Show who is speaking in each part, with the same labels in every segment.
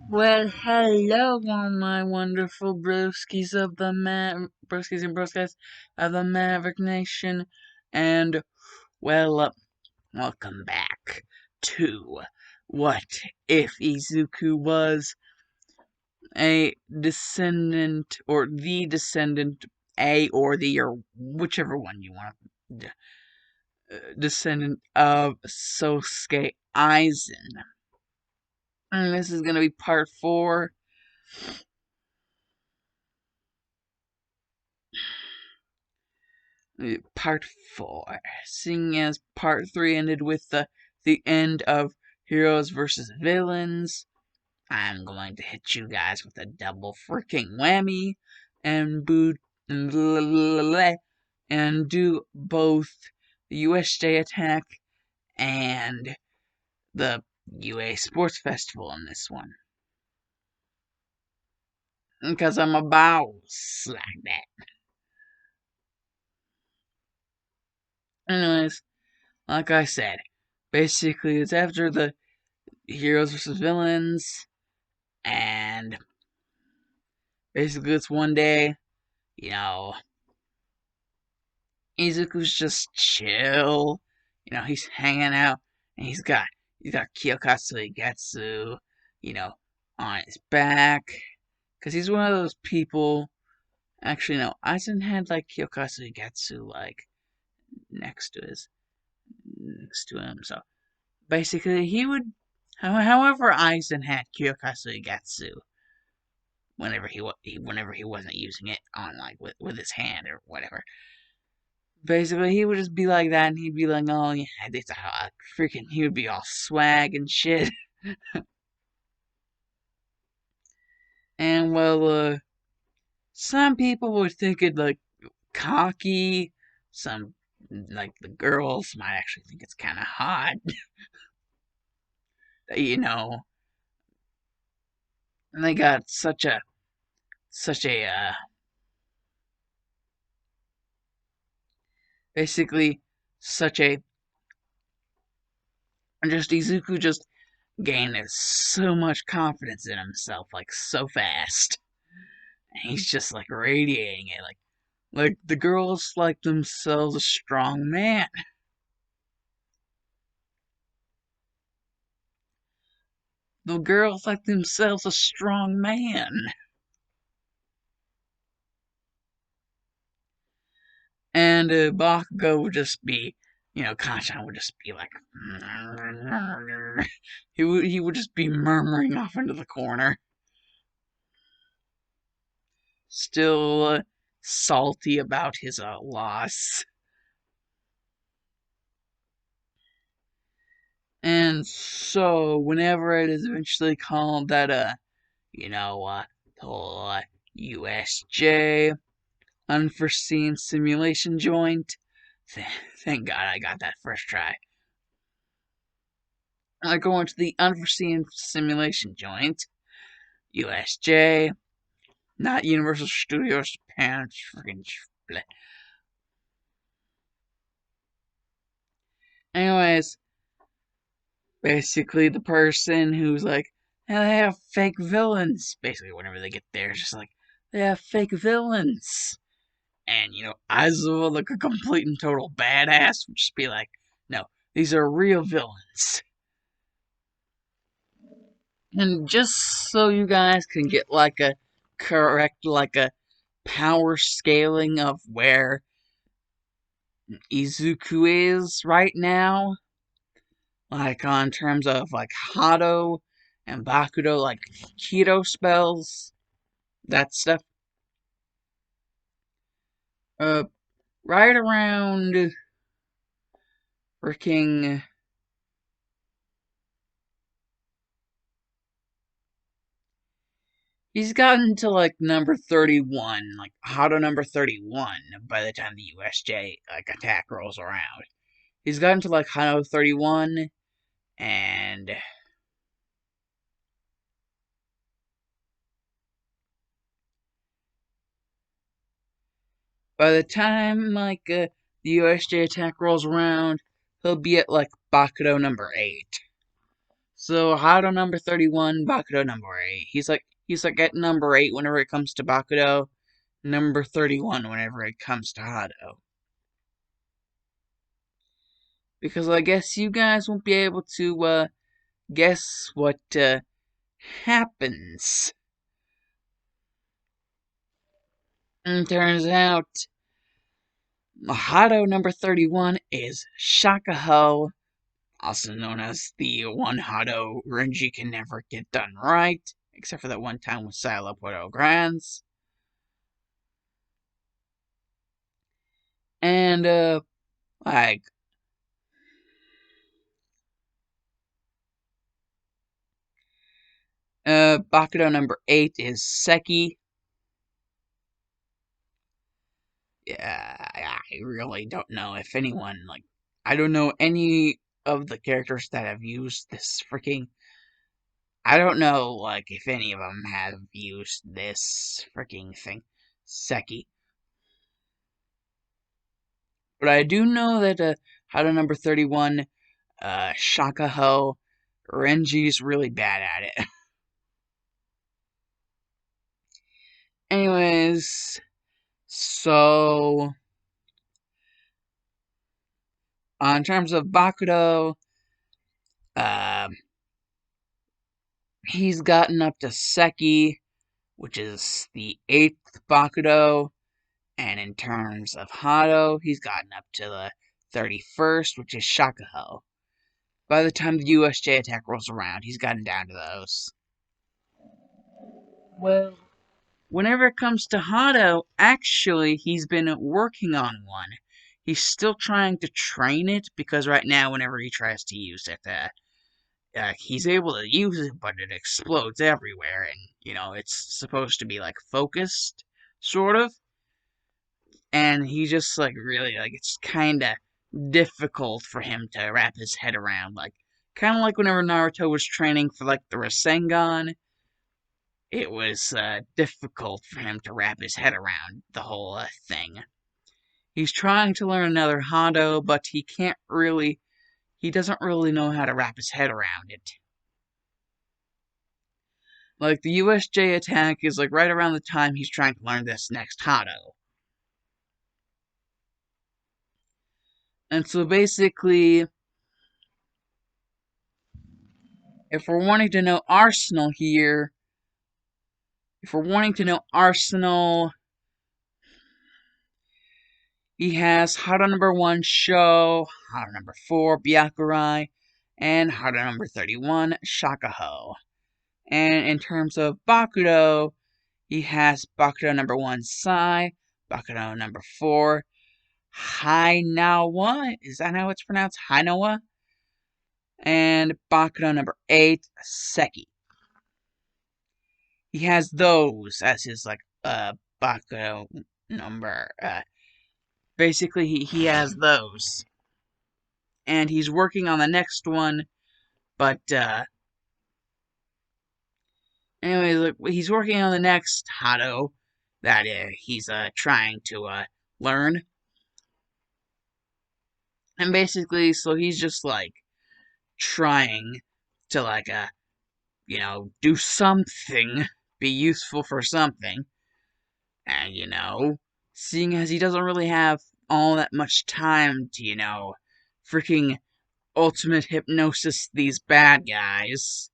Speaker 1: Well, hello, all my wonderful broskies of the broskies and broskies of the Maverick Nation, and welcome back to What If Izuku Was a Descendant, or the Descendant, A or the, or whichever one you want, descendant of Sosuke Aizen. And this is gonna be part 4. Part 4. Seeing as part 3 ended with the end of heroes versus villains, I'm going to hit you guys with a double freaking whammy and and do both the USJ attack and the UA Sports Festival in this one. Because I'm a boss like that. Anyways, like I said, basically it's after the heroes versus villains, and basically it's one day, you know, Izuku's just chill, he's hanging out, and he's got Kiyokatsu Igetsu, on his back, because he's one of those people. Actually, no, Aizen had like Kiyokatsu Igetsu like next to him, so basically he would, however, Aizen had Kiyokatsu Igetsu whenever he wasn't using it on like with his hand or whatever. Basically, he would just be like that, and he'd be like, "Oh yeah, it's a freaking." He would be all swag and shit, and some people would think it like cocky. Some like the girls might actually think it's kind of hot, you know. And they got such a basically such a just Izuku just gained so much confidence in himself like so fast. And he's just like radiating it like the girls like themselves a strong man. The girls like themselves a strong man. And Bakugo would just be, Kanchan would just be like, he would just be murmuring off into the corner, still salty about his loss. And so, whenever it is eventually called that, the whole USJ unforeseen simulation joint, thank God I got that first try. I go into the unforeseen simulation joint, USJ, not Universal Studios Japan. Freaking. Anyways, basically the person who's like, "Hey, they have fake villains." Basically, whenever they get there, it's just like they have fake villains, and Aizen, like a complete and total badass, would just be like, "No, these are real villains." And just so you guys can get like a correct, like a power scaling of where Izuku is right now, like on terms of like Hado and Bakudo, like Keto spells, that stuff. Uh, right around freaking. He's gotten to like number 31, like Hado number 31 by the time the USJ like attack rolls around. He's gotten to like Hado 31, and by the time like the USJ attack rolls around, he'll be at like Bakudo number 8. So Hado number 31, Bakudo number 8. He's like at number 8 whenever it comes to Bakudo, number 31 whenever it comes to Hado. Because I guess you guys won't be able to guess what happens. And turns out Hado number 31 is Shakaho, also known as the one Hado Renji can never get done right, except for that one time with Silo Porto Grands. And, like, Bakudo number 8 is Seki. Yeah, I really don't know if anyone, like, I don't know any of the characters that have used this freaking. I don't know, like, if any of them have used this freaking thing, Seki. But I do know that, Hado number 31, Shakaho, Renji's really bad at it. Anyways, so, in terms of Bakudo, um, he's gotten up to Seki, which is the 8th Bakudo, and in terms of Hado, he's gotten up to the 31st, which is Shakaho. By the time the USJ attack rolls around, he's gotten down to those. Well, whenever it comes to Hado, actually, he's been working on one. He's still trying to train it, because right now, whenever he tries to use it, he's able to use it, but it explodes everywhere, and, it's supposed to be, like, focused, sort of. And he just, like, really, like, it's kinda difficult for him to wrap his head around, like, kinda like whenever Naruto was training for, like, the Rasengan, it was, difficult for him to wrap his head around the whole, thing. He's trying to learn another Hado, but he doesn't really know how to wrap his head around it. Like, the USJ attack is, like, right around the time he's trying to learn this next Hado. And so basically, if we're wanting to know Arsenal here, he has Hado number 1, Sho, Hado number 4, Byakurai, and Hado number 31, Shakaho. And in terms of Bakudo, he has Bakudo number 1, Sai, Bakudo number 4, Hainawa, is that how it's pronounced? Hainawa? And Bakudo number 8, Seki. He has those as his, like, Bakudo number, basically, he has those. And he's working on the next one, but, anyways, like, he's working on the next Hado that, he's, trying to, learn. And basically, so he's just, like, trying to, like, do something, be useful for something. And, seeing as he doesn't really have all that much time to, freaking ultimate hypnosis these bad guys.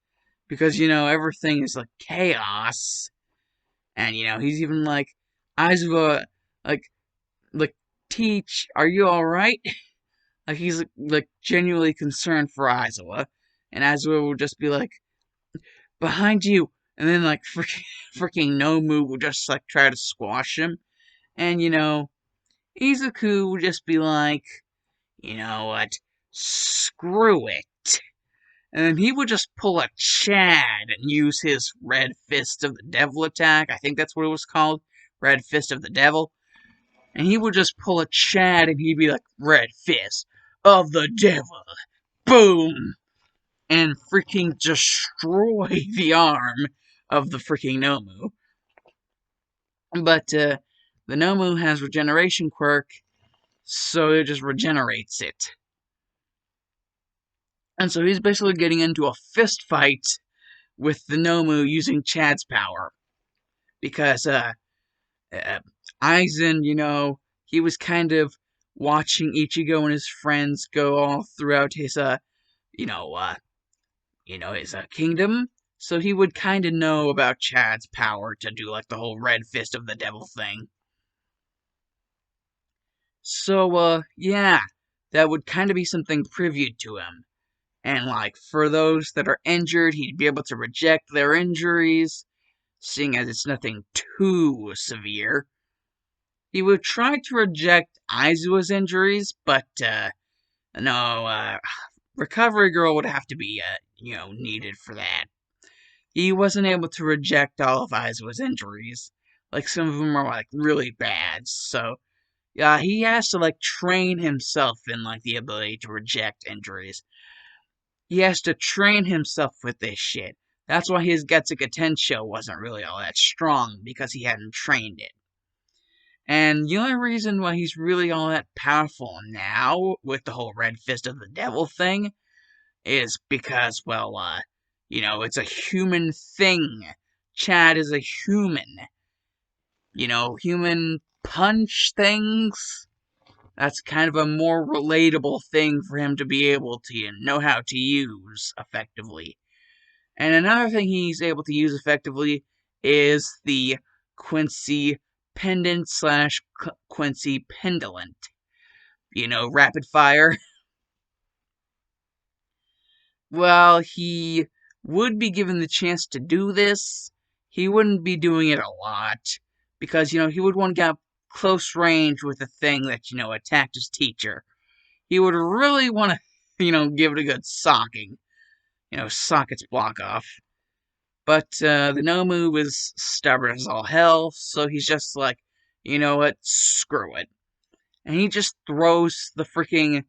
Speaker 1: Because, everything is like chaos. And, he's even like, Aizuka, like, Teach, are you alright? Like, he's, like, genuinely concerned for Aizawa. And Aizawa will just be like, behind you! And then, like, freaking Nomu will just, like, try to squash him. And, Izuku will just be like, you know what? Screw it. And then he would just pull a Chad and use his Red Fist of the Devil attack. I think that's what it was called. Red Fist of the Devil. And he would just pull a Chad and he'd be like, Red Fist of the Devil. Boom! And freaking destroy the arm of the freaking Nomu. But, the Nomu has regeneration quirk, so it just regenerates it. And so he's basically getting into a fist fight with the Nomu using Chad's power. Because, uh, Aizen, he was kind of watching Ichigo and his friends go all throughout his, you know, uh, his kingdom. So he would kind of know about Chad's power to do, like, the whole red fist of the devil thing. So, yeah, that would kind of be something previewed to him. And, like, for those that are injured, he'd be able to reject their injuries, seeing as it's nothing too severe. He would try to reject Aizua's injuries, but, no, Recovery Girl would have to be, needed for that. He wasn't able to reject all of Aizua's injuries. Like, some of them are, like, really bad, so, yeah, he has to, like, train himself in, like, the ability to reject injuries. He has to train himself with this shit. That's why his Getsuga Tensho wasn't really all that strong, because he hadn't trained it. And the only reason why he's really all that powerful now, with the whole Red Fist of the Devil thing, is because, well, it's a human thing. Chad is a human. Human punch things. That's kind of a more relatable thing for him to be able to know how to use effectively. And another thing he's able to use effectively is the Quincy pendant slash Quincy pendulant. Rapid fire. Well, he would be given the chance to do this. He wouldn't be doing it a lot. Because, he would want to get close range with the thing that, attacked his teacher. He would really want to, give it a good socking. Sock its block off. But the Nomu is stubborn as all hell, so he's just like, you know what, screw it. And he just throws the freaking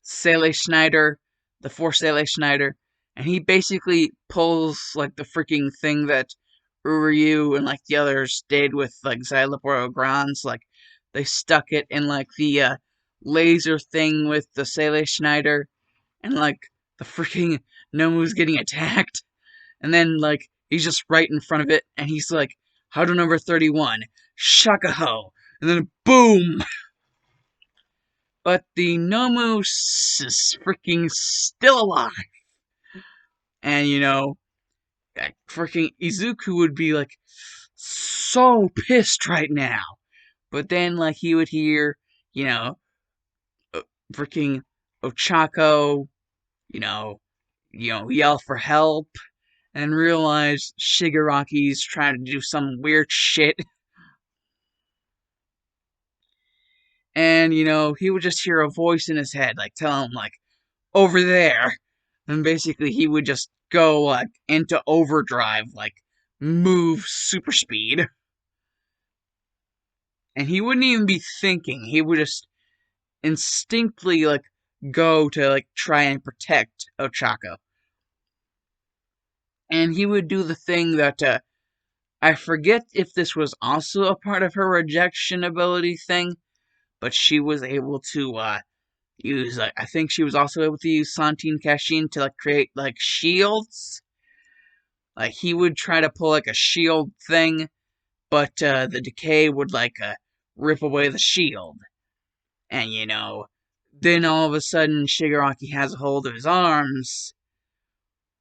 Speaker 1: Sele Schneider, the Force Sele Schneider, and he basically pulls, like, the freaking thing that Uryu and, like, the others did with, like, Xyloporo Grans. Like, they stuck it in, like, the laser thing with the Sele Schneider, and, like, the freaking Nomu's getting attacked. And then, like, he's just right in front of it, and he's like, Huddle number 31, Shakaho. And then, boom! But the Nomu is freaking still alive. And, freaking Izuku would be, like, so pissed right now. But then, like, he would hear, freaking Ochako, yell for help. And realize Shigaraki's trying to do some weird shit. And, he would just hear a voice in his head, like, tell him, like, over there. And basically, he would just go, like, into overdrive, like, move super speed. And he wouldn't even be thinking. He would just instinctively, like, go to, like, try and protect Ochako. And he would do the thing that, I forget if this was also a part of her rejection ability thing, but she was able to, use, like, I think she was also able to use Santin Kashin to, like, create, like, shields. Like, he would try to pull, like, a shield thing, but, the decay would, like, rip away the shield. And, then all of a sudden, Shigaraki has a hold of his arms,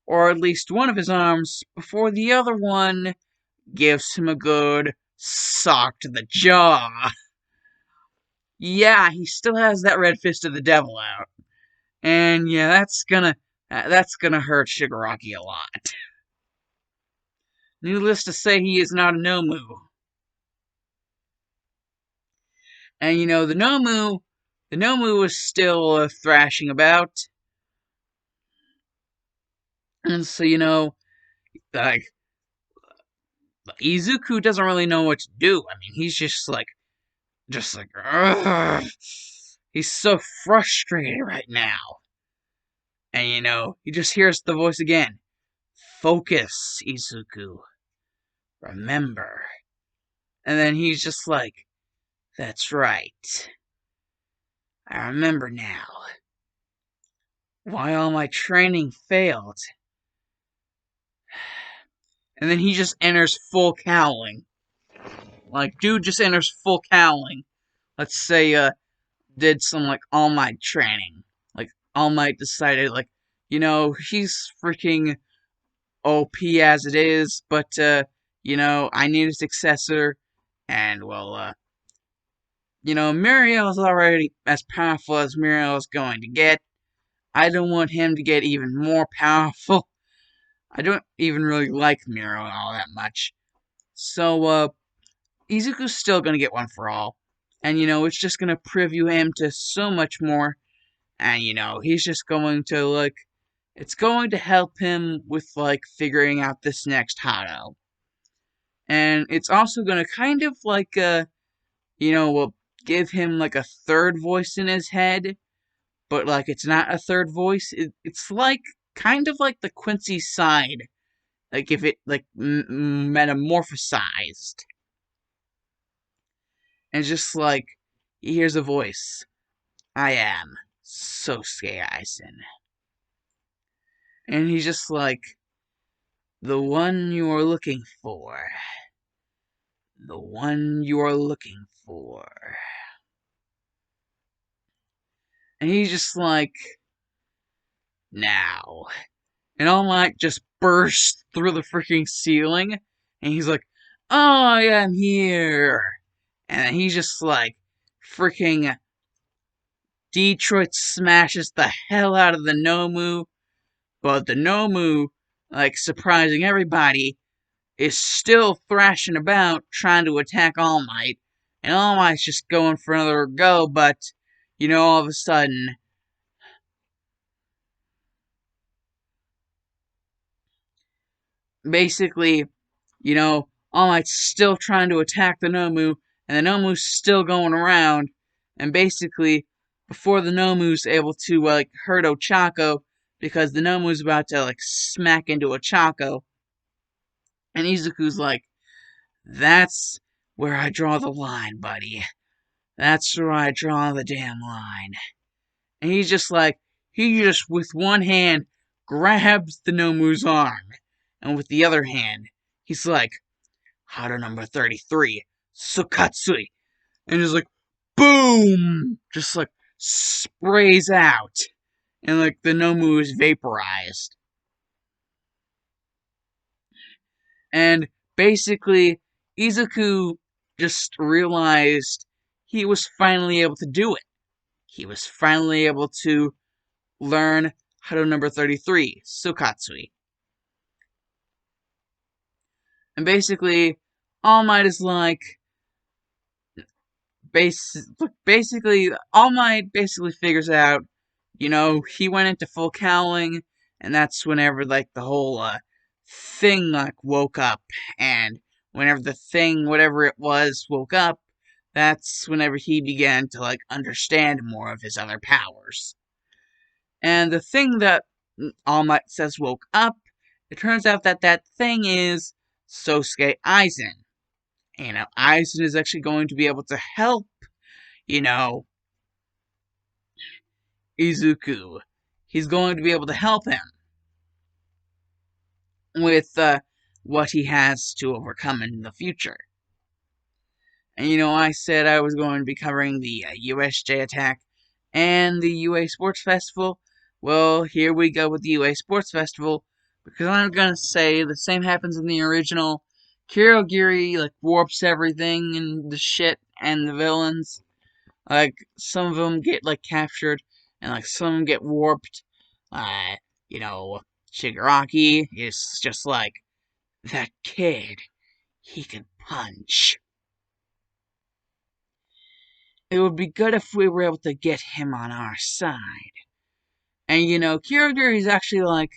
Speaker 1: or at least one of his arms, before the other one gives him a good sock to the jaw. Yeah, he still has that red fist of the devil out. And yeah, that's gonna hurt Shigaraki a lot. Needless to say, he is not a Nomu. And the Nomu is still thrashing about. And so, like, Izuku doesn't really know what to do. I mean, he's just like, ugh. He's so frustrated right now. And, he just hears the voice again. Focus, Izuku. Remember. And then he's just like, that's right. I remember now. why all my training failed. And then he just enters full cowling. Like, dude just enters full cowling. Let's say, did some, like, All Might training. Like, All Might decided, like, he's freaking OP as it is, but, I need a successor, and, well, Muriel's already as powerful as Muriel's going to get. I don't want him to get even more powerful. I don't even really like Muriel all that much. So, Izuku's still gonna get one for all. And, it's just gonna preview him to so much more. And, he's just going to, like, it's going to help him with, like, figuring out this next Hado. And it's also gonna kind of, like, give him, like, a third voice in his head. But, like, it's not a third voice. It's, like, kind of like the Quincy side. Like, if it, like, metamorphosized. And just, like, he hears a voice. I am Sosuke Aizen. And he's just like, the one you are looking for. The one you are looking for. And he's just like, now. And All Might just bursts through the freaking ceiling. And he's like, oh, I'm here. And he's just like, freaking Detroit smashes the hell out of the Nomu. But the Nomu, like, surprising everybody, is still thrashing about trying to attack All Might. And All Might's just going for another go, but, all of a sudden, basically, All Might's still trying to attack the Nomu, and the Nomu's still going around, and basically, before the Nomu's able to, like, hurt Ochako, because the Nomu's about to, like, smack into Ochako, and Izuku's like, that's where I draw the line, buddy. That's where I draw the damn line. And he's just like, he just, with one hand, grabs the Nomu's arm, and with the other hand, he's like, Hado number 33, Sukatsui. And just like, boom! Just like, sprays out. And like, the Nomu is vaporized. And basically, Izuku just realized he was finally able to do it. He was finally able to learn Hado number 33, Sukatsui. And basically, All Might is like, basically, All Might basically figures out, he went into full cowling, and that's whenever, like, the whole, thing, like, woke up, and whenever the thing, whatever it was, woke up, that's whenever he began to, like, understand more of his other powers. And the thing that All Might says woke up, it turns out that that thing is Sosuke Aizen. Aizen is actually going to be able to help, Izuku. He's going to be able to help him with what he has to overcome in the future. And I said I was going to be covering the USJ attack and the UA Sports Festival. Well, here we go with the UA Sports Festival, because I'm gonna say the same happens in the original. Kirogiri, like, warps everything and the shit and the villains. Like, some of them get, like, captured, and, like, some of them get warped. Shigaraki is just like, that kid, he can punch. It would be good if we were able to get him on our side. And, Kirogiri is actually like,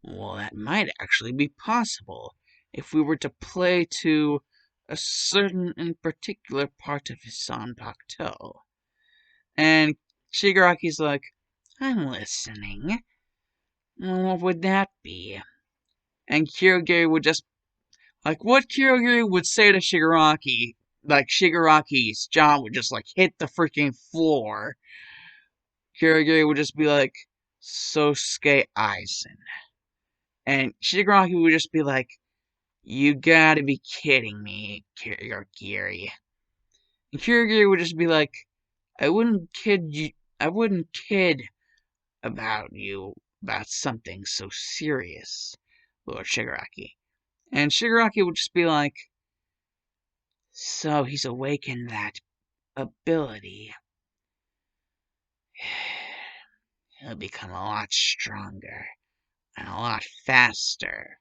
Speaker 1: well, that might actually be possible if we were to play to a certain and particular part of his Sanpakuto. And Shigaraki's like, I'm listening. What would that be? And Kirogiri would just, like, what Kirogiri would say to Shigaraki, like, Shigaraki's jaw would just, like, hit the freaking floor. Kirogiri would just be like, Sosuke Aizen. And Shigaraki would just be like, you gotta be kidding me, Kirigiri. And Kirigiri would just be like, I wouldn't kid you, I wouldn't kid about you about something so serious, Lord Shigaraki. And Shigaraki would just be like, so he's awakened that ability. He'll become a lot stronger and a lot faster.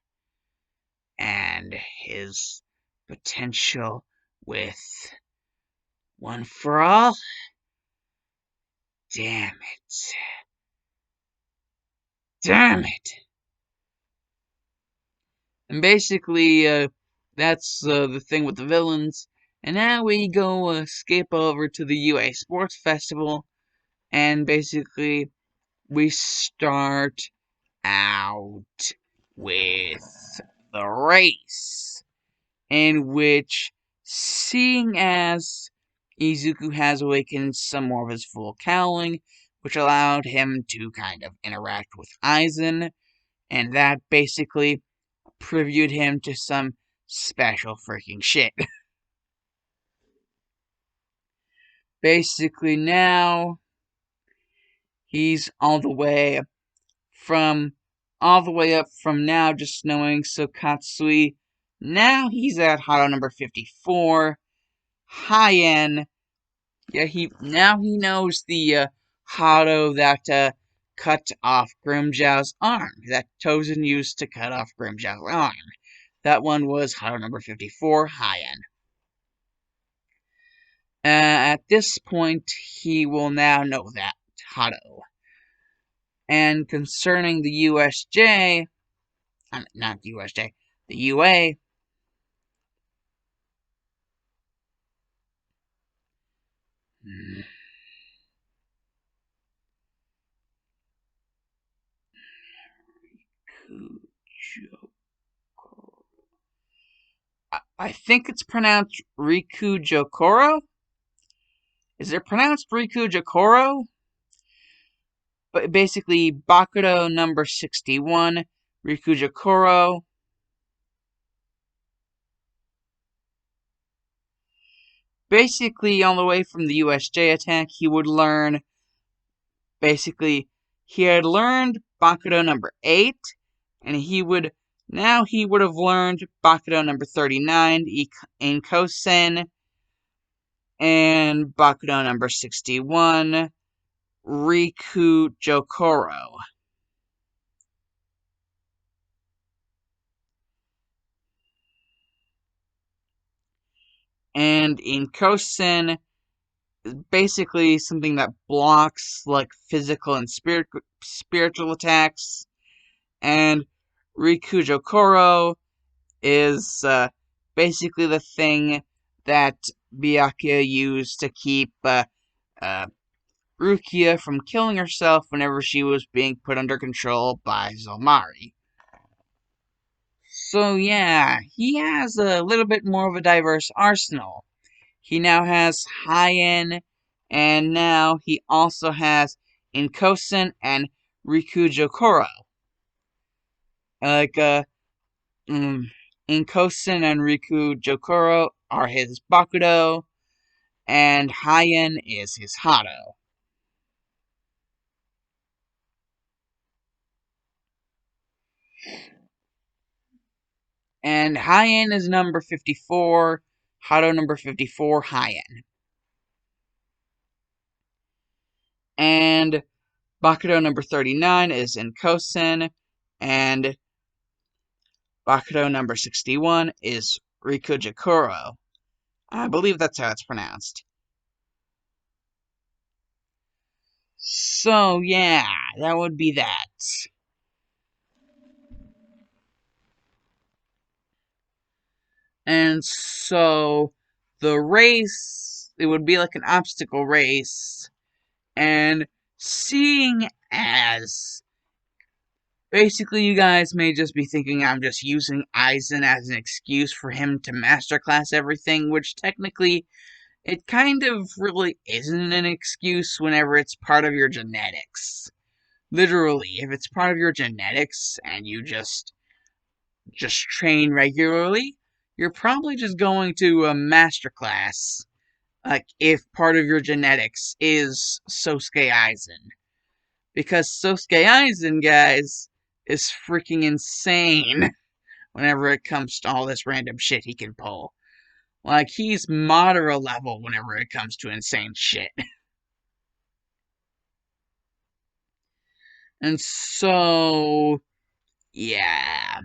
Speaker 1: And his potential with One for All? Damn it. Damn it. And basically, that's the thing with the villains. And now we go skip over to the UA Sports Festival. And basically, we start out with the race, in which, seeing as Izuku has awakened some more of his full cowling, which allowed him to kind of interact with Aizen, and that basically previewed him to some special freaking shit. Basically now, he's all the way up from now just knowing Sokatsui. Now he's at Hado number 54. Hien. Yeah, he knows the Hado that cut off Grimmjow's arm. That Tozen used to cut off Grimmjow's arm. That one was Hado number 54, Hien. At this point, he will now know that Hado. And concerning the USJ, not the USJ, the UA, I think it's pronounced Riku Jokoro? Is it pronounced Riku Jokoro? But basically, Bakudo number 61, Riku Jokoro. Basically, on the way from the USJ attack, he would learn. Basically, he had learned Bakudo number 8, and he would have learned Bakudo number 39, Inkosen, and Bakudo number 61, Riku Jokoro. And Inkosen is basically something that blocks like physical and spiritual attacks. And Riku Jokoro is basically the thing that Byakuya used to keep Rukia from killing herself whenever she was being put under control by Zolmari. So yeah, he has a little bit more of a diverse arsenal. He now has Hien, and now he also has Inkosen and Riku Jokoro. Like, Inkosen and Riku Jokoro are his Bakudo, and Hien is his Hado. And Hien is number 54, Hado number 54, Hien. And Bakudo number 39 is Inkosen, and Bakudo number 61 is Riku Jokoro. I believe that's how it's pronounced. So, yeah, that would be that. And so, the race, it would be like an obstacle race. And seeing as basically, you guys may just be thinking I'm just using Aizen as an excuse for him to masterclass everything, which technically, it kind of really isn't an excuse whenever it's part of your genetics. literally, if it's part of your genetics and you just train regularly, you're probably just going to a master class. Like, if part of your genetics is Sosuke Aizen. Because Sosuke Aizen, guys, is freaking insane whenever it comes to all this random shit he can pull. Like, he's Madara level whenever it comes to insane shit. And so, yeah.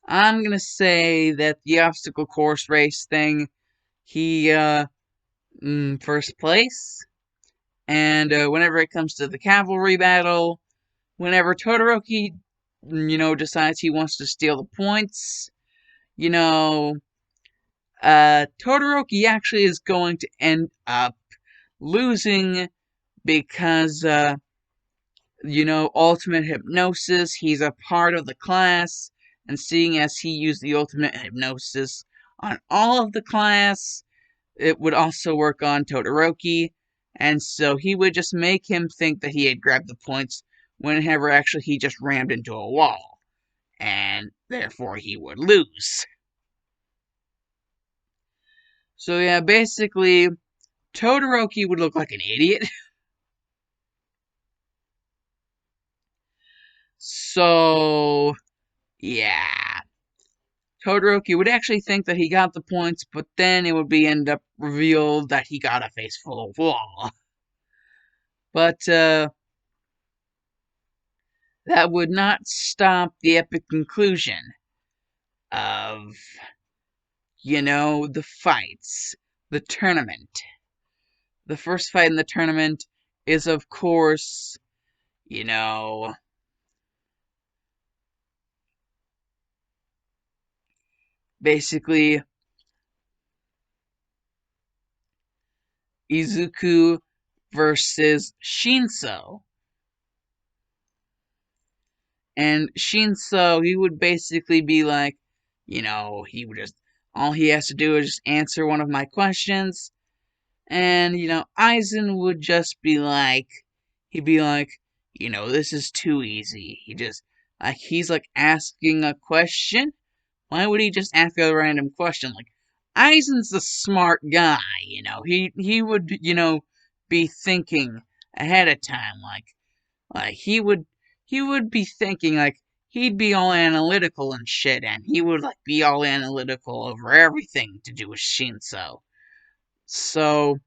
Speaker 1: I'm gonna say that the obstacle course race thing, he, first place. And whenever it comes to the cavalry battle, whenever Todoroki, decides he wants to steal the points, you know, Todoroki actually is going to end up losing because, ultimate hypnosis, he's a part of the class, and seeing as he used the ultimate hypnosis on all of the class, it would also work on Todoroki, and so he would just make him think that he had grabbed the points whenever actually he just rammed into a wall, and therefore he would lose. So yeah, basically, Todoroki would look like an idiot. So, yeah. Todoroki would actually think that he got the points, but then it would be end up revealed that he got a face full of wall. But, that would not stop the epic conclusion of, the fights, the tournament. The first fight in the tournament is, of course, basically Izuku versus Shinso. And Shinso, he would basically be like, he would just, all he has to do is just answer one of my questions. And, Aizen would just be like, he'd be like, this is too easy. He's like asking a question. Why would he just ask a random question? Like, Aizen's a smart guy, he would, be thinking ahead of time, like he would be thinking like he'd be all analytical and shit, and he would like be all analytical over everything to do with Shinso. So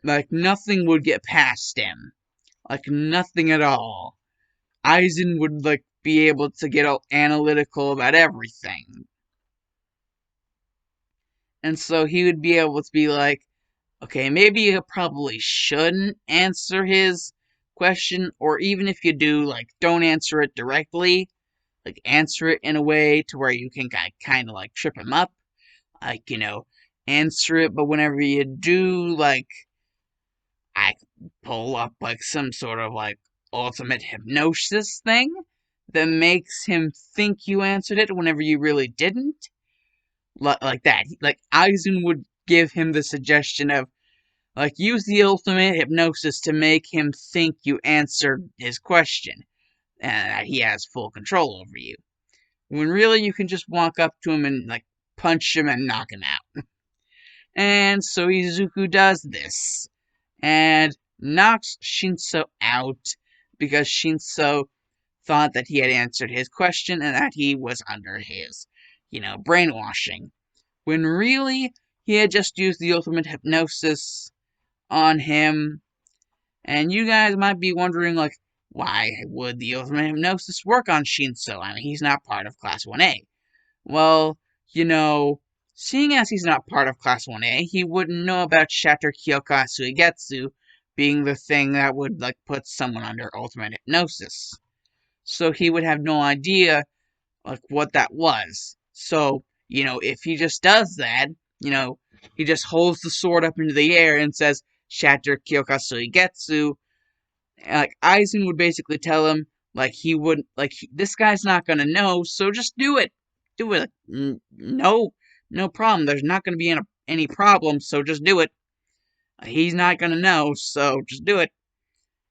Speaker 1: like nothing would get past him. Like nothing at all. Aizen would like be able to get all analytical about everything. And so he would be able to be like, okay, maybe you probably shouldn't answer his question, or even if you do, like, don't answer it directly. Like, answer it in a way to where you can kind of, like, trip him up. Like, answer it, but whenever you do, like, I pull up, like, some sort of, like, ultimate hypnosis thing that makes him think you answered it whenever you really didn't. Like that. Like, Aizen would give him the suggestion of, like, use the ultimate hypnosis to make him think you answered his question, and that he has full control over you. When really you can just walk up to him and, like, punch him and knock him out. And so Izuku does this, and knocks Shinso out, because Shinso thought that he had answered his question and that he was under his, brainwashing. When really, he had just used the ultimate hypnosis on him. And you guys might be wondering, like, why would the ultimate hypnosis work on Shinso? I mean, he's not part of Class 1A. Well, seeing as he's not part of Class 1A, he wouldn't know about Shatter Kyoka Suigetsu being the thing that would, like, put someone under ultimate hypnosis. So he would have no idea, like, what that was. So, if he just does that, he just holds the sword up into the air and says, Shatter Kyoka Suigetsu, like, Aizen would basically tell him, like, he wouldn't, like, this guy's not gonna know, so just do it. Do it. Like, no problem. There's not gonna be any problem, so just do it. He's not gonna know, so just do it.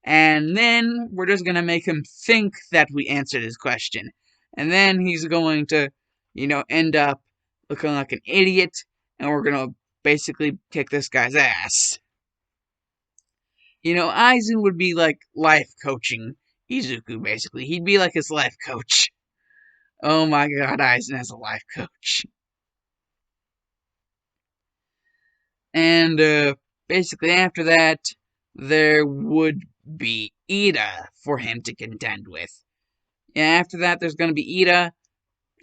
Speaker 1: And then we're just gonna make him think that we answered his question. And then he's going to, end up looking like an idiot, and we're gonna basically kick this guy's ass. Aizen would be like life coaching Izuku, basically. He'd be like his life coach. Oh my god, Aizen has a life coach. And basically after that, there would be Ida for him to contend with. Yeah, after that, there's going to be Ida,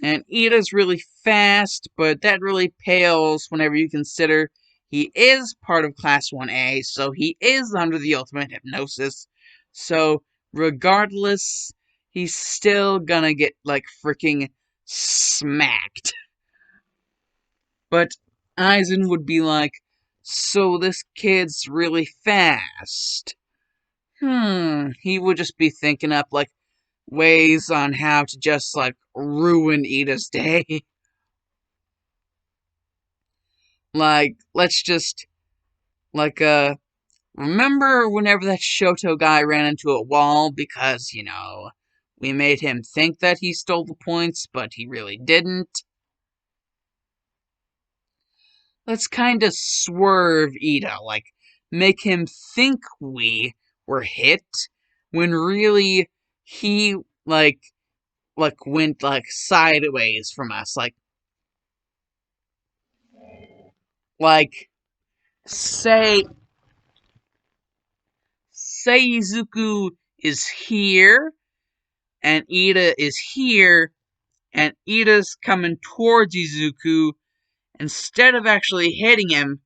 Speaker 1: and Ida's really fast, but that really pales whenever you consider he is part of Class 1A, so he is under the ultimate hypnosis. So, regardless, he's still gonna get, like, freaking smacked. But Aizen would be like, so this kid's really fast. He would just be thinking up, like, ways on how to just, like, ruin Ida's day. Like, let's just, like, remember whenever that Shoto guy ran into a wall because, we made him think that he stole the points, but he really didn't? Let's kinda swerve Ida, like, make him think we were hit, when really, he, went, like, sideways from us, like, say Izuku is here, and Ida is here, and Ida's coming towards Izuku, instead of actually hitting him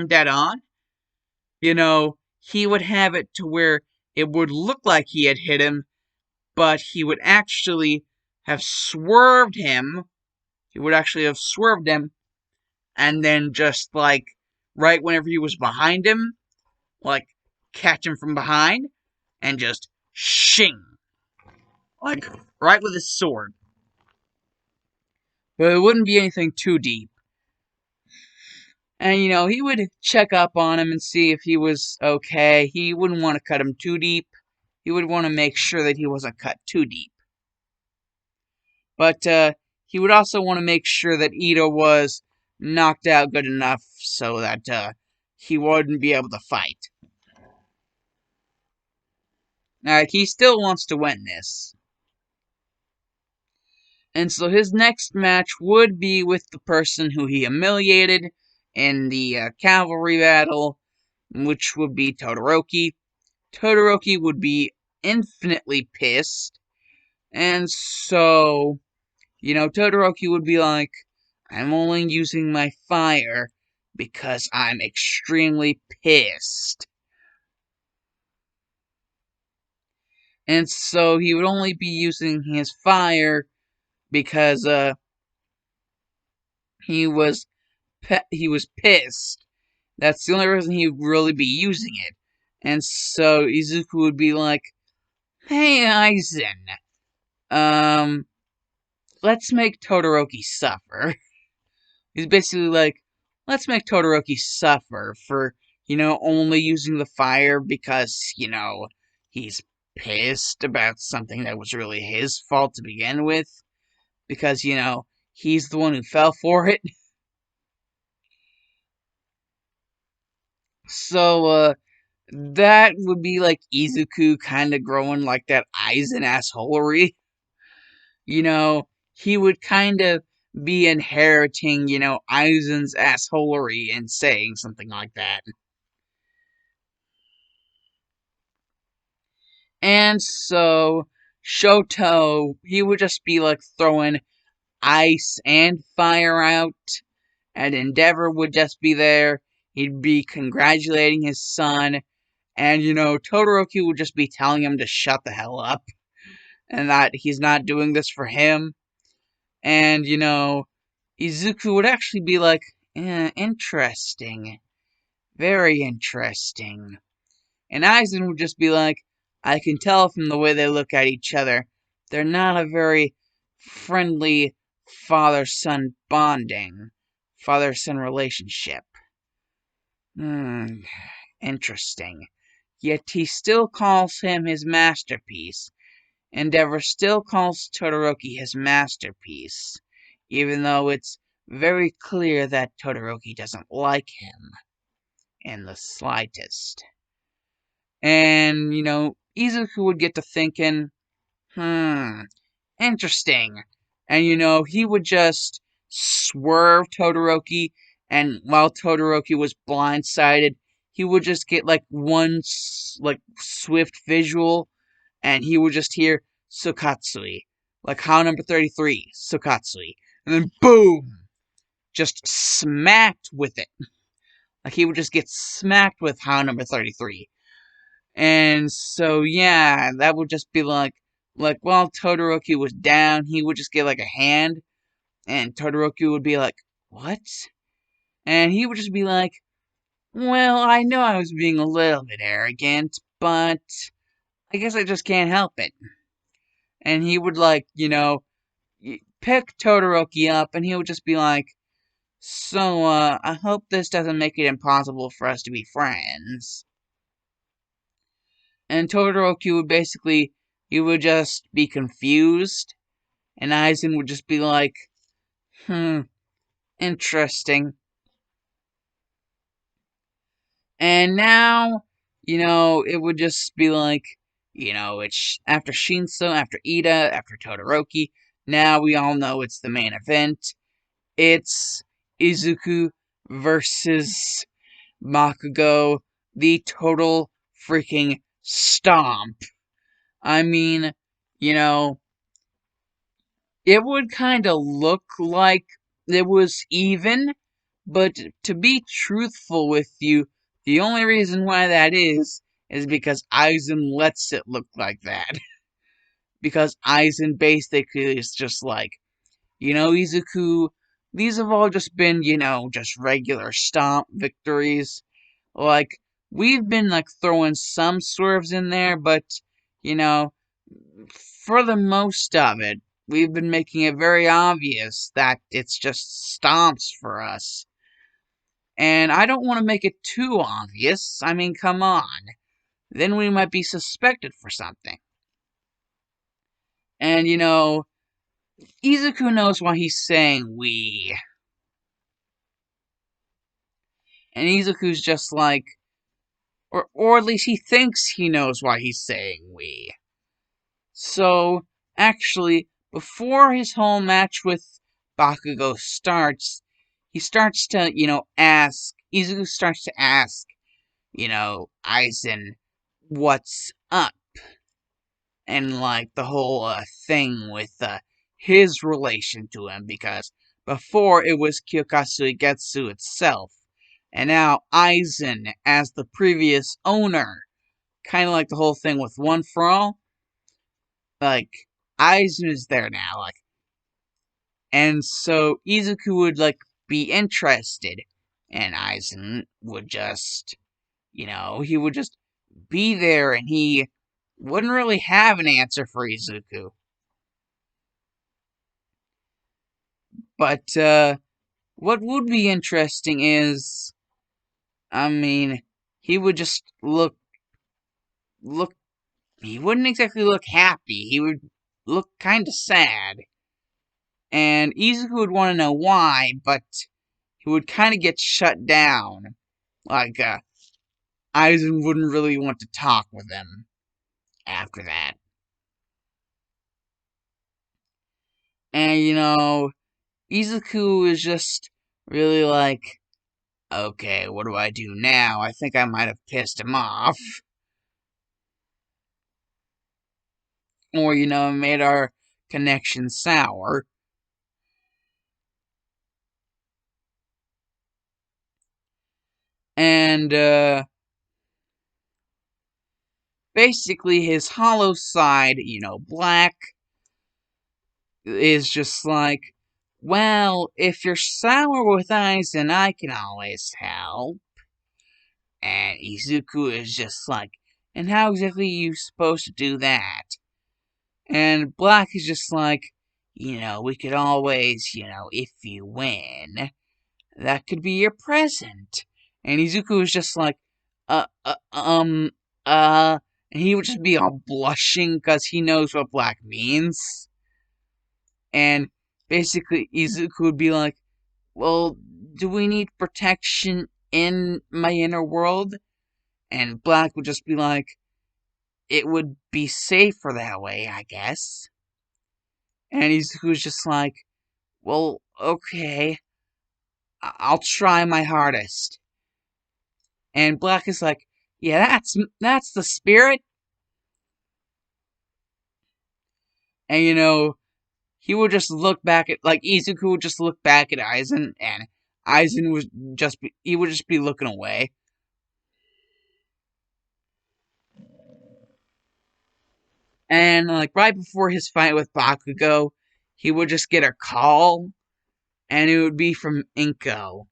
Speaker 1: dead on, he would have it to where it would look like he had hit him, but he would actually have swerved him. He would actually have swerved him, and then just, like, right whenever he was behind him, like, catch him from behind, and just shing. Like, right with his sword. But it wouldn't be anything too deep. And, he would check up on him and see if he was okay. He wouldn't want to cut him too deep. He would want to make sure that he wasn't cut too deep. But, he would also want to make sure that Ida was knocked out good enough so that, he wouldn't be able to fight. He still wants to win this. And so his next match would be with the person who he humiliated in the cavalry battle, which would be Todoroki. Todoroki would be infinitely pissed, and so, Todoroki would be like, I'm only using my fire because I'm extremely pissed. And so he would only be using his fire because, he was pissed. That's the only reason he would really be using it. And so Izuku would be like, hey, Aizen, let's make Todoroki suffer. He's basically like, let's make Todoroki suffer for, only using the fire because, he's pissed about something that was really his fault to begin with. Because, he's the one who fell for it. So, that would be like Izuku kind of growing like that Aizen assholery. He would kind of be inheriting, Aizen's assholery and saying something like that. And so, Shoto, he would just be like throwing ice and fire out, and Endeavor would just be there. He'd be congratulating his son, and, Todoroki would just be telling him to shut the hell up, and that he's not doing this for him. And, Izuku would actually be like, interesting. Very interesting. And Aizen would just be like, I can tell from the way they look at each other, they're not a very friendly father-son bonding, father-son relationship. Interesting. yet he still calls him his masterpiece. Endeavor still calls Todoroki his masterpiece, even though it's very clear that Todoroki doesn't like him in the slightest. And, Izuku would get to thinking, interesting. And, he would just swerve Todoroki, and while Todoroki was blindsided, he would just get, one, swift visual, and he would just hear Sokatsui. Like how number 33, Sokatsui. And then boom! Just smacked with it. Like he would just get smacked with how number 33. And so, yeah, that would just be while Todoroki was down, he would just get a hand, and Todoroki would be like, what? And he would just be like, well, I know I was being a little bit arrogant, but I guess I just can't help it. And he would, pick Todoroki up, and he would just be like, so, I hope this doesn't make it impossible for us to be friends. And Todoroki would he would just be confused, and Aizen would just be like, interesting. And now, it would just be it's after Shinso, after Ida, after Todoroki. Now we all know it's the main event. It's Izuku versus Bakugo, the total freaking stomp. I mean, it would kind of look like it was even, but to be truthful with you, the only reason why that is because Aizen lets it look like that. Because Aizen basically is just like, Izuku, these have all just been, just regular stomp victories. We've been, throwing some swerves in there, but, for the most of it, we've been making it very obvious that it's just stomps for us. And I don't want to make it too obvious. I mean, come on. Then we might be suspected for something. And, Izuku knows why he's saying we. And Izuku's just like, or at least he thinks he knows why he's saying we. So, actually, before his whole match with Bakugo starts, he starts to, Izuku starts to ask, Aizen, what's up? And, the whole thing with his relation to him, because before it was Kyokatsu Getsu itself, and now Aizen as the previous owner. Kind of like the whole thing with One For All. Aizen is there now, and so Izuku would, be interested, and Aizen would just, he would just be there, and he wouldn't really have an answer for Izuku. But, what would be interesting is, I mean, he would just look, he wouldn't exactly look happy, he would look kinda sad. And Izuku would want to know why, but he would kind of get shut down. Aizen wouldn't really want to talk with him after that. And, Izuku is just really okay, what do I do now? I think I might have pissed him off. Or, made our connection sour. And, basically his hollow side, Black, is just well, if you're sour with Aizen, I can always help. And Izuku is just and how exactly are you supposed to do that? And Black is just we could always, if you win, that could be your present. And Izuku is just and he would just be all blushing because he knows what black means. And basically, Izuku would be like, well, do we need protection in my inner world? And Black would just be like, it would be safer that way, I guess. And Izuku's just like, well, okay, I'll try my hardest. And Black is like, yeah, that's the spirit. And he would just look back at, like, Izuku would just look back at Aizen, and Aizen he would just be looking away. And like right before his fight with Bakugo, he would just get a call, and it would be from Inko.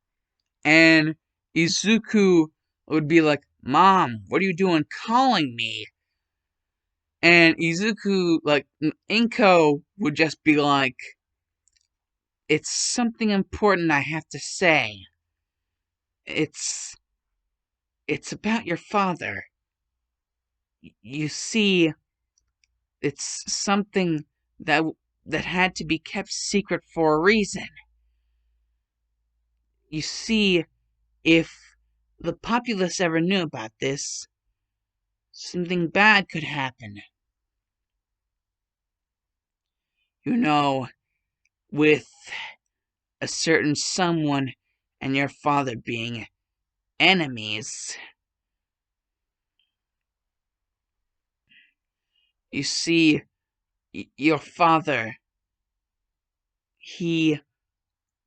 Speaker 1: And Izuku would be like, Mom, what are you doing calling me? And Izuku, like, Inko would just be like, it's something important I have to say. It's about your father. You see, it's something that had to be kept secret for a reason. You see, if the populace ever knew about this, something bad could happen. With a certain someone and your father being enemies. You see, your father, he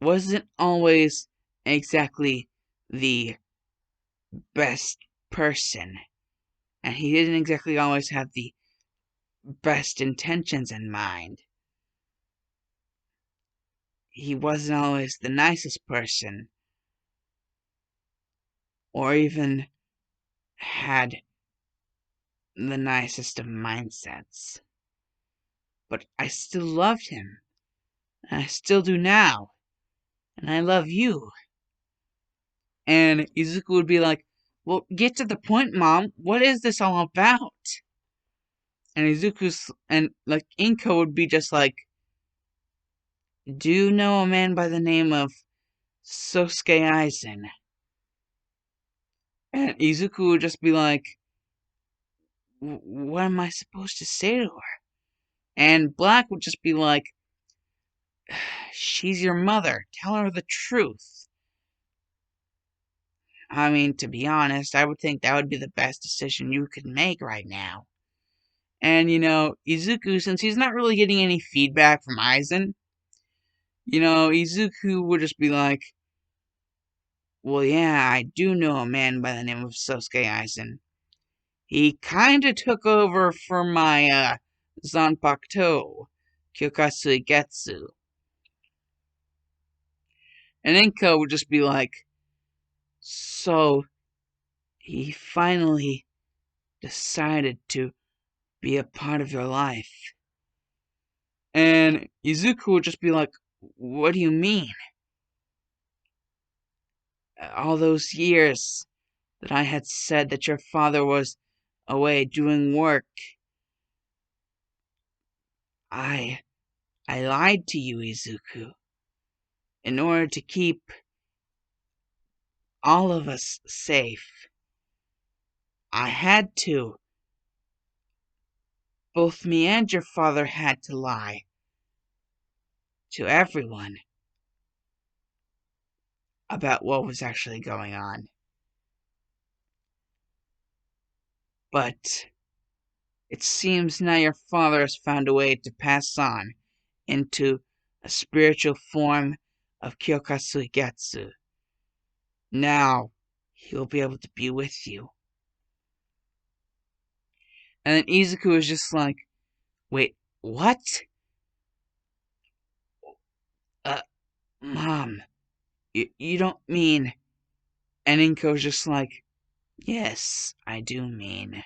Speaker 1: wasn't always exactly the best person, and he didn't exactly always have the best intentions in mind. He wasn't always the nicest person, or even had the nicest of mindsets. But I still loved him, and I still do now, and I love you. And Izuku would be like, well, get to the point, Mom. What is this all about? And like, Inko would be just like, do you know a man by the name of Sosuke Aizen? And Izuku would just be like, what am I supposed to say to her? And Black would just be like, she's your mother. Tell her the truth. I mean, to be honest, I would think that would be the best decision you could make right now. And, Izuku, since he's not really getting any feedback from Aizen, Izuku would just be like, well, yeah, I do know a man by the name of Sosuke Aizen. He kinda took over for my, Zanpakuto, Kyokatsu Getsu. And Inko would just be like, so, he finally decided to be a part of your life. And Izuku would just be like, what do you mean? All those years that I had said that your father was away doing work, I lied to you, Izuku, in order to keep all of us safe. I had to. Both me and your father had to lie to everyone about what was actually going on. But it seems now your father has found a way to pass on into a spiritual form of Kyokatsu Getsu. Now he'll be able to be with you. And then Izuku is just like, wait, what? Uh, Mom, you don't mean... And Inko's just like, yes, I do mean.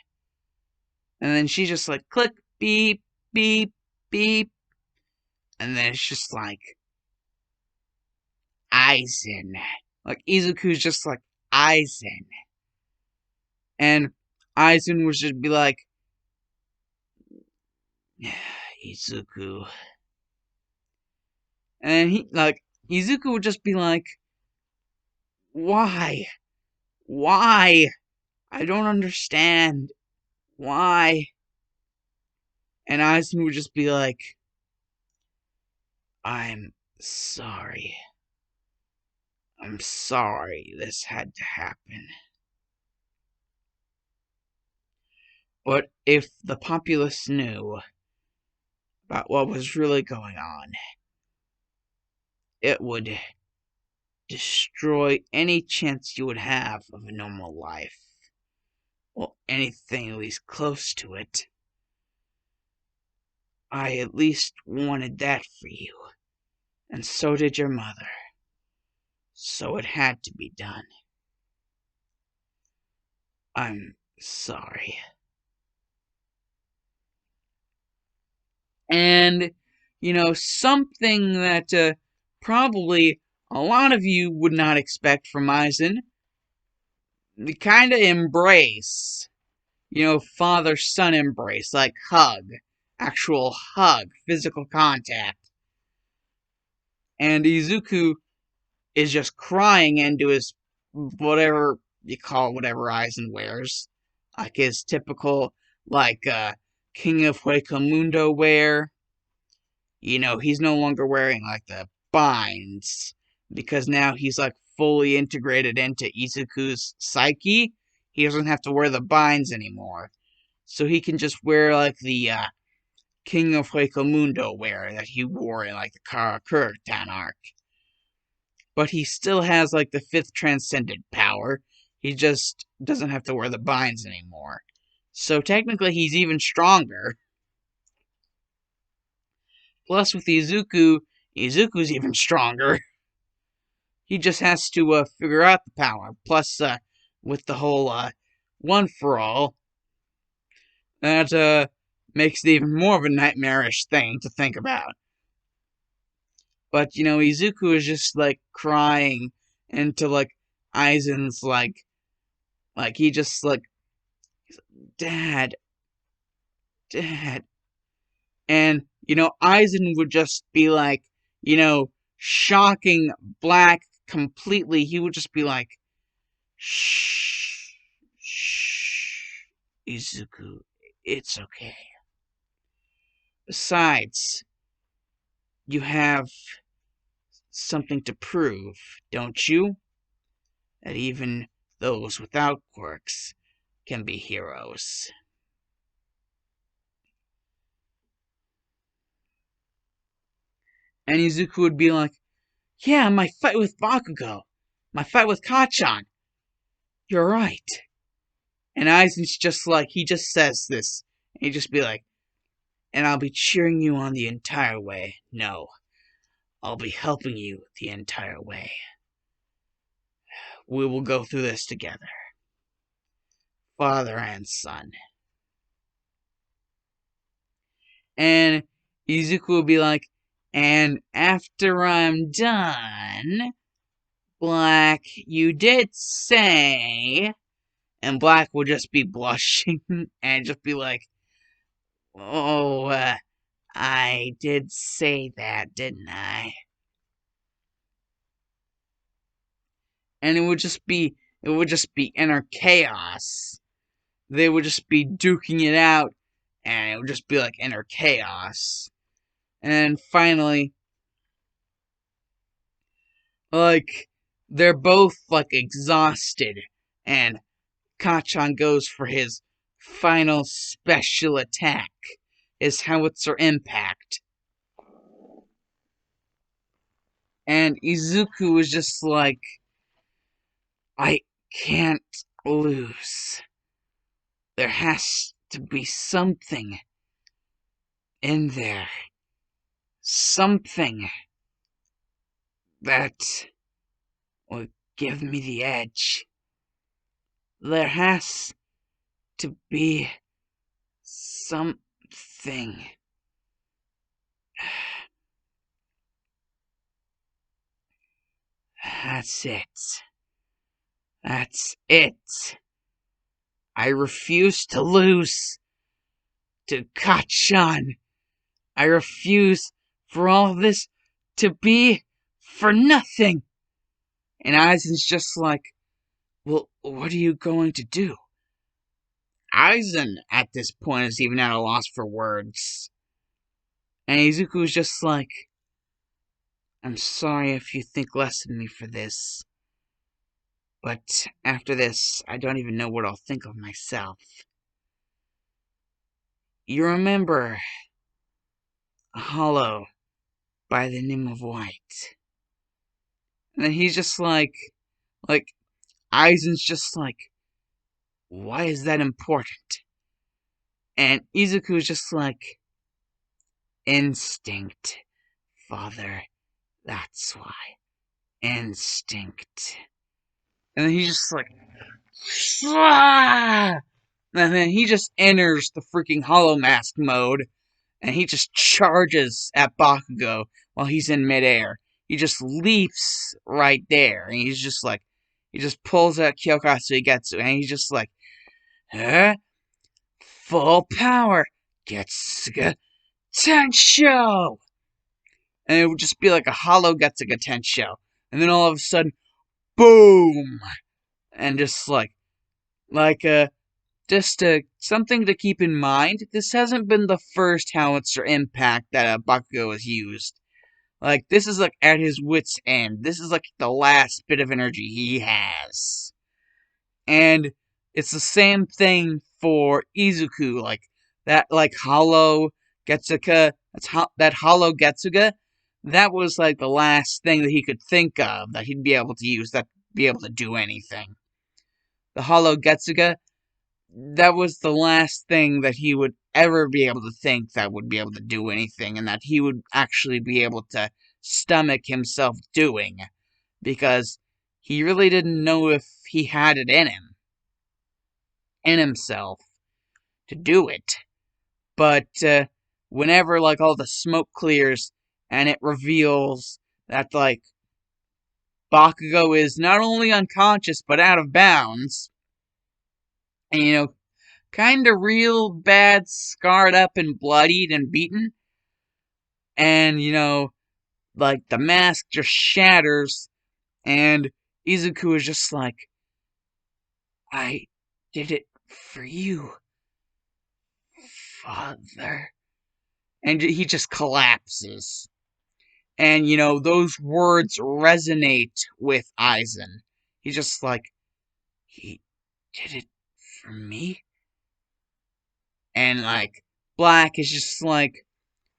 Speaker 1: And then she's just like, click, beep, beep, beep. And then it's just like, Aizen. Like, Izuku's just like, Aizen. And Aizen would just be like, Izuku. And Izuku would just be like, why? Why? I don't understand. Why? And Aizen would just be like, I'm sorry. I'm sorry this had to happen. But if the populace knew about what was really going on, it would destroy any chance you would have of a normal life. Well, anything at least close to it. I at least wanted that for you, and so did your mother. So it had to be done. I'm sorry. And, something that probably a lot of you would not expect from Aizen, the kind of embrace, father-son embrace, like hug, actual hug, physical contact. And Izuku is just crying into his whatever you call whatever Aizen wears, like his typical King of Huecamundo wear. He's no longer wearing like the binds because now he's like fully integrated into Izuku's psyche. He doesn't have to wear the binds anymore, so he can just wear like the King of Huecamundo wear that he wore in like the Karakura arc. But he still has like the fifth transcendent power. He just doesn't have to wear the binds anymore. So technically he's even stronger. Plus with Izuku's even stronger. He just has to figure out the power. Plus with the whole one for all, that makes it even more of a nightmarish thing to think about. But Izuku is just like crying into like Aizen's like he just like, Dad. And, Aizen would just be like, shocking Black completely. He would just be like, shh, shh, Izuku, it's okay. Besides, you have something to prove, don't you? That even those without quirks can be heroes. And Izuku would be like, yeah, my fight with Bakugo. My fight with Kacchan. You're right. And Aizen's just like, he just says this. And he'd just be like, and I'll be cheering you on the entire way. No, I'll be helping you the entire way. We will go through this together. Father and son. And Izuku will be like, and after I'm done, Black, you did say... And Black will just be blushing and just be like, oh, I did say that, didn't I? And it would just be inner chaos. They would just be duking it out, and it would just be like inner chaos. And then finally, like, they're both like exhausted, and Kacchan goes for his final special attack, his howitzer impact. And Izuku was just like, I can't lose. There has to be something in there. Something that will give me the edge. There has to be something. That's it. That's it. I refuse to lose to Kachan. I refuse for all of this to be for nothing. And Aizen's just like, well, what are you going to do? Aizen, at this point, is even at a loss for words. And Izuku's just like, I'm sorry if you think less of me for this. But after this, I don't even know what I'll think of myself. You remember a hollow by the name of White. And then he's just like, Aizen's just like, why is that important? And Izuku's just like, instinct, father. That's why. Instinct. And then he's just like, ah! And then he just enters the freaking Hollow Mask mode, and he just charges at Bakugo while he's in midair. He just leaps right there, and he's just like, he just pulls out Kyokatsu Igetsu, and he's just like, huh? Full power! Getsuga Tensho! And it would just be like a hollow Getsuga Tensho. And then all of a sudden, boom! And just something to keep in mind. This hasn't been the first howitzer impact that Bakugo has used. Like, this is like at his wit's end. This is like the last bit of energy he has. And it's the same thing for Izuku. Like, that, like, hollow Getsuga, that hollow Getsuga, that was like the last thing that he could think of that he'd be able to use, that be able to do anything. The hollow Getsuga, that was the last thing that he would ever be able to think that would be able to do anything, and that he would actually be able to stomach himself doing, because he really didn't know if he had it in himself, to do it. But whenever, like, all the smoke clears, and it reveals that, like, Bakugo is not only unconscious, but out of bounds, and, you know, kinda real bad, scarred up and bloodied and beaten. And, you know, like, the mask just shatters, and Izuku is just like, I did it for you, father. And he just collapses. And, you know, those words resonate with Aizen. He's just like, he did it for me? And, like, Black is just like,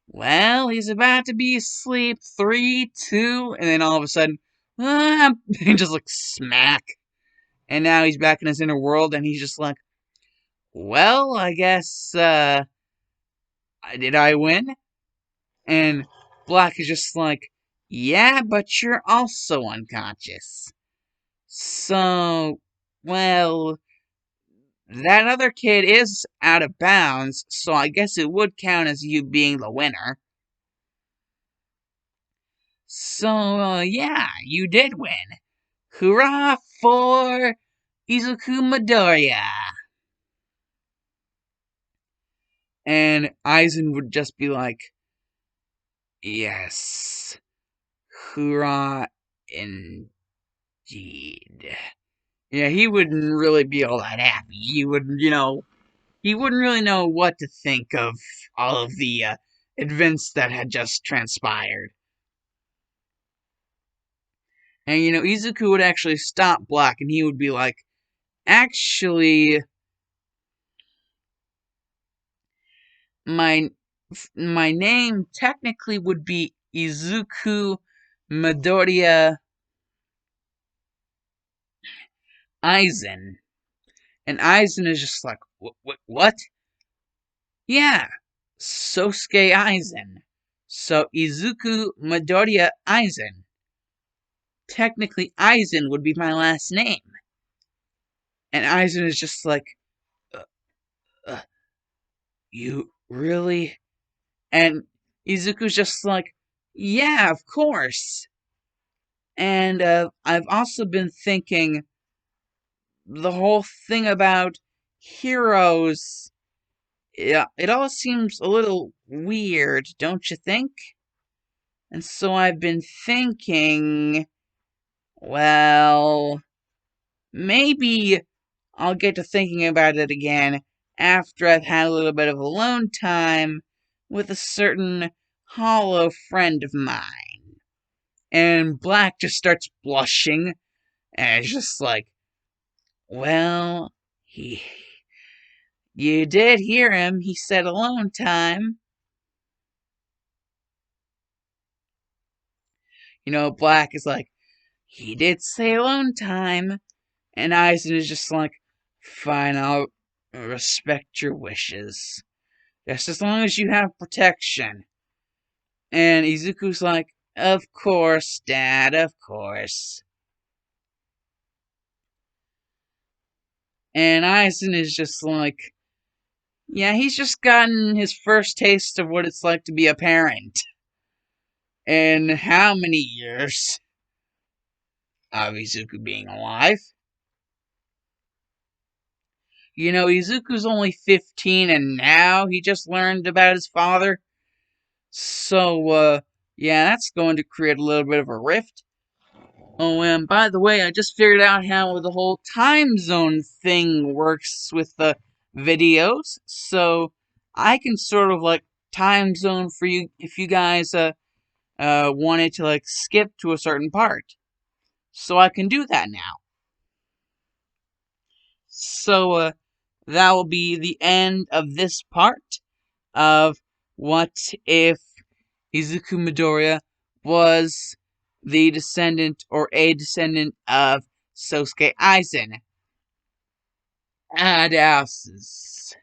Speaker 1: well, he's about to be asleep. 3, 2, and then all of a sudden, he just like smack. And now he's back in his inner world, and he's just like, well, I guess, did I win? And Black is just like, yeah, but you're also unconscious. So, well, that other kid is out of bounds, so I guess it would count as you being the winner. So, yeah, you did win. Hurrah for Izuku Midoriya! And Aizen would just be like, yes, hurrah indeed. Yeah, he wouldn't really be all that happy. He wouldn't, he wouldn't really know what to think of all of the events that had just transpired. And, Izuku would actually stop Black, and he would be like, actually, my name technically would be Izuku Midoriya Aizen. And Aizen is just like, what? Yeah, Sosuke Aizen. So Izuku Midoriya Aizen. Technically, Aizen would be my last name. And Aizen is just like, uh, uh, you really? And Izuku's just like, yeah, of course. And I've also been thinking the whole thing about heroes, yeah, it all seems a little weird, don't you think? And so I've been thinking, well, maybe I'll get to thinking about it again after I've had a little bit of alone time with a certain hollow friend of mine. And Black just starts blushing, and it's just like, well, he. You did hear him. He said alone time. Black is like, he did say alone time. And Aizen is just like, fine, I'll respect your wishes. Just as long as you have protection. And Izuku's like, of course, Dad, of course. And Aizen is just like, yeah, he's just gotten his first taste of what it's like to be a parent. In how many years of Izuku being alive? Izuku's only 15 and now he just learned about his father. So, yeah, that's going to create a little bit of a rift. Oh, and by the way, I just figured out how the whole time zone thing works with the videos. So, I can sort of like time zone for you if you guys wanted to like skip to a certain part. So I can do that now. So that will be the end of this part of What If Izuku Midoriya was the descendant or a descendant of Sosuke Aizen. Adasses.